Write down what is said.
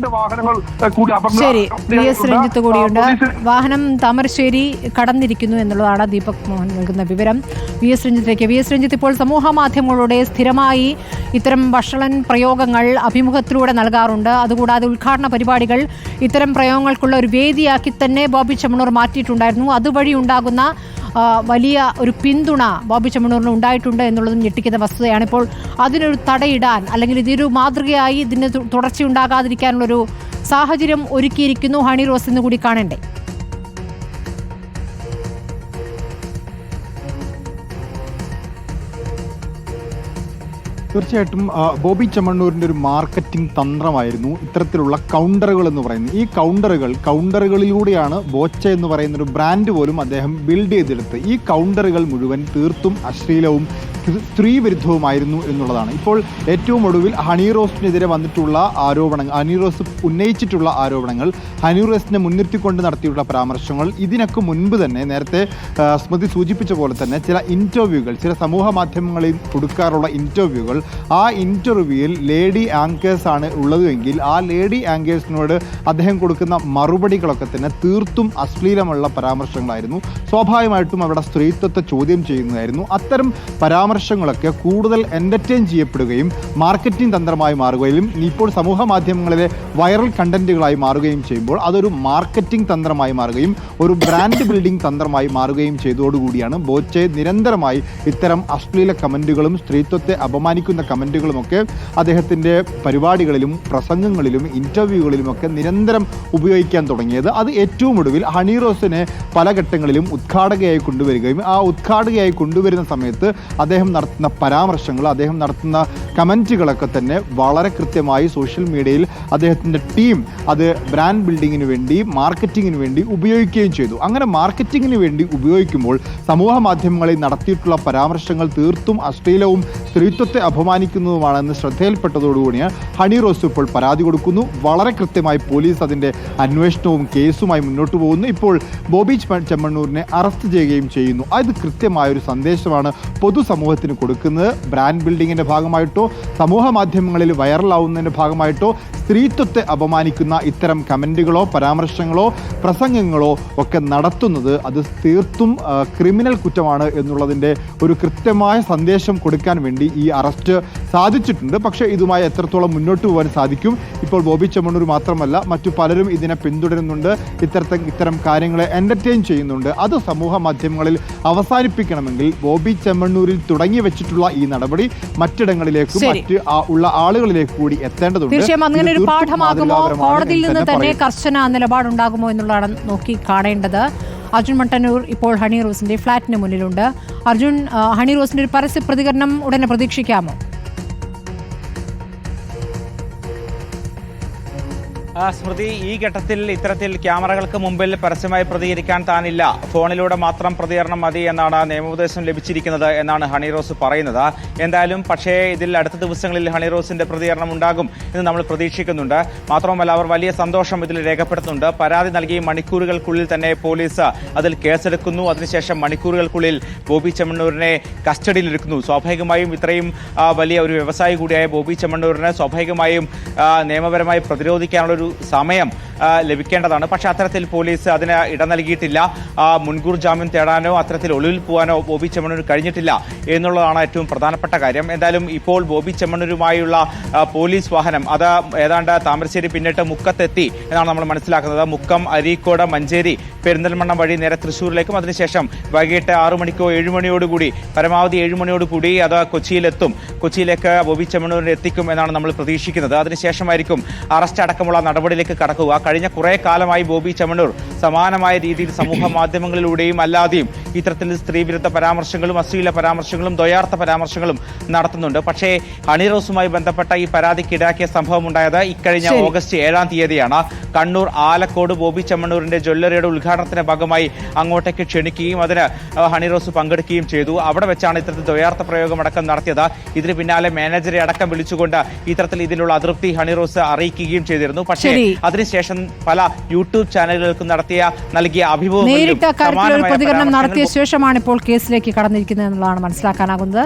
2 വാഹനങ്ങൾ കൂടി ശരി, PS രഞ്ജിത്ത് കൂടിയുണ്ട്. വാഹനം താമരശ്ശേരി കടന്നിരിക്കുന്നു എന്നുള്ളതാണ് ദീപക് മോഹൻ നൽകുന്ന വിവരം. PS രഞ്ജിത്ത് ഇപ്പോൾ സമൂഹ മാധ്യമങ്ങളുടെ സ്ഥിരമായി ഇത്തരം വഷളൻ പ്രയോഗങ്ങൾ അഭിമുഖത്തിലൂടെ നൽകാറുണ്ട്. അതുകൂടാതെ ഉദ്ഘാടന പരിപാടികൾ ഇത്തരം പ്രയോഗങ്ങൾക്കുള്ള ഒരു വേദിയാക്കി തന്നെ ബോബി ചെമ്മണ്ണൂർ മാറ്റിയിട്ടുണ്ടായിരുന്നു. അതുവഴി ഉണ്ടാകുന്ന വലിയ ഒരു പിന്തുണ ബോബി ചെമ്മണ്ണൂറിന് ഉണ്ടായിട്ടുണ്ട് എന്നുള്ളതും ഞെട്ടിക്കുന്ന വസ്തുതയാണ്. ഇപ്പോൾ അതിനൊരു തടയിടാൻ അല്ലെങ്കിൽ ഇതൊരു മാതൃകയായി ഇതിന് തുടർച്ചയുണ്ടാകാതിരിക്കാനുള്ളൊരു സാഹചര്യം ഒരുക്കിയിരിക്കുന്നു ഹണി റോസ് എന്ന് കൂടി കാണണ്ടേ? തീർച്ചയായിട്ടും ബോബി ചെമ്മണ്ണൂരിൻ്റെ ഒരു മാർക്കറ്റിംഗ് തന്ത്രമായിരുന്നു ഇത്തരത്തിലുള്ള കൗണ്ടറുകൾ എന്ന് പറയുന്നത്. ഈ കൗണ്ടറുകളിലൂടെയാണ് ബോച്ച എന്ന് പറയുന്ന ഒരു ബ്രാൻഡ് പോലും അദ്ദേഹം ബിൽഡ് ചെയ്തെടുത്ത്. ഈ കൗണ്ടറുകൾ മുഴുവൻ തീർത്തും അശ്ലീലവും സ്ത്രീ വിരുദ്ധവുമായിരുന്നു എന്നുള്ളതാണ്. ഇപ്പോൾ ഏറ്റവും ഒടുവിൽ ഹണി റോസിനെതിരെ വന്നിട്ടുള്ള ആരോപണങ്ങൾ, ഹണി റോസ് ഉന്നയിച്ചിട്ടുള്ള ആരോപണങ്ങൾ, ഹണി റോസിനെ മുൻനിർത്തിക്കൊണ്ട് നടത്തിയിട്ടുള്ള പരാമർശങ്ങൾ, ഇതിനൊക്കെ മുൻപ് തന്നെ നേരത്തെ സ്മൃതി സൂചിപ്പിച്ച പോലെ തന്നെ ചില ഇൻ്റർവ്യൂകൾ, ചില സമൂഹ മാധ്യമങ്ങളിൽ കൊടുക്കാറുള്ള ഇൻ്റർവ്യൂകൾ, ആ ഇൻ്റർവ്യൂവിൽ ലേഡി ആങ്കേഴ്സ് ആണ് ഉള്ളതെങ്കിൽ ആ ലേഡി ആങ്കേഴ്സിനോട് അദ്ദേഹം കൊടുക്കുന്ന മറുപടികളൊക്കെ തന്നെ തീർത്തും അശ്ലീലമുള്ള പരാമർശങ്ങളായിരുന്നു. സ്വാഭാവികമായിട്ടും അവിടെ സ്ത്രീത്വത്തെ ചോദ്യം ചെയ്യുന്നതായിരുന്നു. അത്തരം പരാമർശങ്ങളൊക്കെ കൂടുതൽ എൻ്റർടൈൻ ചെയ്യപ്പെടുകയും മാർക്കറ്റിംഗ് തന്ത്രമായി മാറുകയും ഇപ്പോൾ സമൂഹ മാധ്യമങ്ങളിലെ വൈറൽ കണ്ടന്റുകളായി മാറുകയും ചെയ്യുമ്പോൾ അതൊരു മാർക്കറ്റിംഗ് തന്ത്രമായി മാറുകയും ഒരു ബ്രാൻഡ് ബിൽഡിംഗ് തന്ത്രമായി മാറുകയും ചെയ്തതോടുകൂടിയാണ് ബോച്ചെ നിരന്തരമായി ഇത്തരം അശ്ലീല കമൻറ്റുകളും സ്ത്രീത്വത്തെ അപമാനിക്കുന്ന കമൻറ്റുകളുമൊക്കെ അദ്ദേഹത്തിൻ്റെ പരിപാടികളിലും പ്രസംഗങ്ങളിലും ഇൻ്റർവ്യൂകളിലുമൊക്കെ നിരന്തരം ഉപയോഗിക്കാൻ തുടങ്ങിയത്. അത് ഏറ്റവും ഒടുവിൽ ഹണി റോസിനെ പല ഘട്ടങ്ങളിലും ഉദ്ഘാടകയായി കൊണ്ടുവരികയും ആ ഉദ്ഘാടകയായി കൊണ്ടുവരുന്ന സമയത്ത് അദ്ദേഹം നടത്തുന്ന പരാമർശങ്ങൾ, അദ്ദേഹം നടത്തുന്ന കമൻറ്റുകളൊക്കെ തന്നെ വളരെ കൃത്യമായി സോഷ്യൽ മീഡിയയിൽ അദ്ദേഹത്തിൻ്റെ ടീം അത് ബ്രാൻഡ് ബിൽഡിങ്ങിന് വേണ്ടി, മാർക്കറ്റിങ്ങിന് വേണ്ടി ഉപയോഗിക്കുകയും ചെയ്തു. അങ്ങനെ മാർക്കറ്റിങ്ങിന് വേണ്ടി ഉപയോഗിക്കുമ്പോൾ സമൂഹ മാധ്യമങ്ങളിൽ നടത്തിയിട്ടുള്ള പരാമർശങ്ങൾ തീർത്തും അശ്ലീലവും സ്ത്രീത്വത്തെ അപമാനിക്കുന്നതുമാണെന്ന് ശ്രദ്ധയിൽപ്പെട്ടതോടുകൂടിയാണ് ഹണി റോസ് ഇപ്പോൾ പരാതി കൊടുക്കുന്നു. വളരെ കൃത്യമായി പോലീസ് അതിൻ്റെ അന്വേഷണവും കേസുമായി മുന്നോട്ട് പോകുന്നു. ഇപ്പോൾ ബോബി ചെമ്മണ്ണൂരിനെ അറസ്റ്റ് ചെയ്യുകയും ചെയ്യുന്നു. അത് കൃത്യമായൊരു സന്ദേശമാണ് പൊതുസമൂഹത്തിന് കൊടുക്കുന്നത്. ബ്രാൻഡ് ബിൽഡിങ്ങിൻ്റെ ഭാഗമായിട്ടോ സമൂഹ മാധ്യമങ്ങളിൽ വൈറലാവുന്നതിൻ്റെ ഭാഗമായിട്ടോ സ്ത്രീത്വത്തെ അപമാനിക്കുന്ന ഇത്തരം കമൻറ്റുകളോ പരാമർശങ്ങളോ പ്രസംഗങ്ങളോ ഒക്കെ നടത്തുന്നത് അത് തീർത്തും ക്രിമിനൽ കുറ്റമാണ് എന്നുള്ളതിൻ്റെ ഒരു കൃത്യമായ സന്ദേശം കൊടുക്കാൻ വേണ്ടി ഈ അറസ്റ്റ് സാധിച്ചിട്ടുണ്ട്. പക്ഷേ ഇതുമായി എത്രത്തോളം മുന്നോട്ട് പോകാൻ സാധിക്കും? ഇപ്പോൾ ബോബി ചെമ്മണ്ണൂർ മാത്രമല്ല, മറ്റു പലരും ഇതിനെ പിന്തുടരുന്നുണ്ട്, ഇത്തരം കാര്യങ്ങളെ എൻ്റർടൈൻ ചെയ്യുന്നുണ്ട്. അത് സമൂഹ മാധ്യമങ്ങളിൽ അവസാനിപ്പിക്കണമെങ്കിൽ ബോബി ചെമ്മണ്ണൂരിൽ തുടങ്ങി വെച്ചിട്ടുള്ള ഈ നടപടി മറ്റിടങ്ങളിലേക്കും മറ്റ് ഉള്ള ആളുകളിലേക്ക് കൂടി എത്തേണ്ടതുണ്ട്. തീർച്ചയായും അങ്ങനെ ഒരു പാഠമാകുമോ, കോടതിയിൽ നിന്ന് തന്നെ കർശന നിലപാടുണ്ടാകുമോ എന്നുള്ളതാണ് നോക്കി കാണേണ്ടത്. അർജുൻ മട്ടന്നൂർ ഇപ്പോൾ ഹണി റോസിന്റെ ഫ്ളാറ്റിന് മുന്നിലുണ്ട്. അർജുൻ, ഹണി റോസിന്റെ ഒരു പരസ്യ പ്രതികരണം ഉടനെ പ്രതീക്ഷിക്കാമോ? സ്മൃതി, ഈ ഘട്ടത്തിൽ ഇത്തരത്തിൽ ക്യാമറകൾക്ക് മുമ്പിൽ പരസ്യമായി പ്രതികരിക്കാൻ താനില്ല, ഫോണിലൂടെ മാത്രം പ്രതികരണം മതി എന്നാണ് നിയമോപദേശം ലഭിച്ചിരിക്കുന്നത് എന്നാണ് ഹണി റോസ് പറയുന്നത്. എന്തായാലും പക്ഷേ ഇതിൽ അടുത്ത ദിവസങ്ങളിൽ ഹണി റോസിന്റെ പ്രതികരണം ഉണ്ടാകും എന്ന് നമ്മൾ പ്രതീക്ഷിക്കുന്നുണ്ട്. മാത്രവുമല്ല, അവർ വലിയ സന്തോഷം ഇതിൽ രേഖപ്പെടുത്തുന്നുണ്ട്. പരാതി നൽകി മണിക്കൂറുകൾക്കുള്ളിൽ തന്നെ പോലീസ് അതിൽ കേസെടുക്കുന്നു. അതിനുശേഷം മണിക്കൂറുകൾക്കുള്ളിൽ ബോബി ചെമ്മണ്ണൂരിനെ കസ്റ്റഡിയിലെടുക്കുന്നു. സ്വാഭാവികമായും ഇത്രയും വലിയ ഒരു വ്യവസായി കൂടിയായ ബോബി ചെമ്മണ്ണൂരിനെ സ്വാഭാവികമായും നിയമപരമായി പ്രതിരോധിക്കാനുള്ള സമയം ലഭിക്കേണ്ടതാണ്. പക്ഷെ അത്തരത്തിൽ പോലീസ് അതിന് ഇട നൽകിയിട്ടില്ല. മുൻകൂർ ജാമ്യം തേടാനോ അത്തരത്തിൽ ഒളിവിൽ പോകാനോ ബോബി ചെമ്മണ്ണൂർ കഴിഞ്ഞിട്ടില്ല എന്നുള്ളതാണ് ഏറ്റവും പ്രധാനപ്പെട്ട കാര്യം. എന്തായാലും ഇപ്പോൾ ബോബി ചെമ്മണ്ണൂരുമായുള്ള പോലീസ് വാഹനം അത് ഏതാണ്ട് താമരശ്ശേരി പിന്നിട്ട് മുക്കത്തെത്തി എന്നാണ് നമ്മൾ മനസ്സിലാക്കുന്നത്. മുക്കം, അരീക്കോട്, മഞ്ചേരി, പെരിന്തൽമണ്ണ വഴി നേരെ തൃശ്ശൂരിലേക്കും അതിനുശേഷം വൈകിട്ട് 6 മണിക്കോ 7 മണിയോടുകൂടി പരമാവധി 7 മണിയോടുകൂടി അത് കൊച്ചിയിലെത്തും. കൊച്ചിയിലേക്ക് ബോബി ചെമ്മണ്ണൂരിനെ എത്തിക്കും എന്നാണ് നമ്മൾ പ്രതീക്ഷിക്കുന്നത്. അതിനുശേഷമായിരിക്കും അറസ്റ്റ് അടക്കമുള്ള നടപടിയിലേക്ക് കടക്കുക. കഴിഞ്ഞ കുറെ കാലമായി ബോബി ചെമ്മണ്ണൂർ സമാനമായ രീതിയിൽ സമൂഹ മാധ്യമങ്ങളിലൂടെയും അല്ലാതെയും ഇത്തരത്തിൽ സ്ത്രീവിരുദ്ധ പരാമർശങ്ങളും അശ്ലീല പരാമർശങ്ങളും ദ്വയാർത്ഥ പരാമർശങ്ങളും നടത്തുന്നുണ്ട്. പക്ഷേ ഹണി റോസുമായി ബന്ധപ്പെട്ട ഈ പരാതിക്ക് ഇടയാക്കിയ സംഭവം ഉണ്ടായത് ഇക്കഴിഞ്ഞ ഓഗസ്റ്റ് 7-ാം തീയതിയാണ്. കണ്ണൂർ ആലക്കോട് ബോബി ചെമ്മണ്ണൂരിന്റെ ജ്വല്ലറിയുടെ ഉദ്ഘാടനത്തിന്റെ ഭാഗമായി അങ്ങോട്ടേക്ക് ക്ഷണിക്കുകയും അതിന് ഹണി റോസ് പങ്കെടുക്കുകയും ചെയ്തു. അവിടെ വെച്ചാണ് ഇത്തരത്തിൽ ദ്വയാർത്ഥ പ്രയോഗം അടക്കം നടത്തിയത്. ഇതിന് പിന്നാലെ മാനേജറെ അടക്കം വിളിച്ചുകൊണ്ട് ഇത്തരത്തിൽ ഇതിലുള്ള അതൃപ്തി ഹണി റോസ് അറിയിക്കുകയും ചെയ്തിരുന്നു. പക്ഷേ അതിനുശേഷം പല യൂട്യൂബ് ചാനലുകൾക്കും നൽകിയ അഭിമുഖം പ്രതികരണം നടത്തിയ ശേഷമാണ് ഇപ്പോൾ കേസിലേക്ക് കടന്നിരിക്കുന്നത് എന്നുള്ളതാണ് മനസ്സിലാക്കാനാകുന്നത്.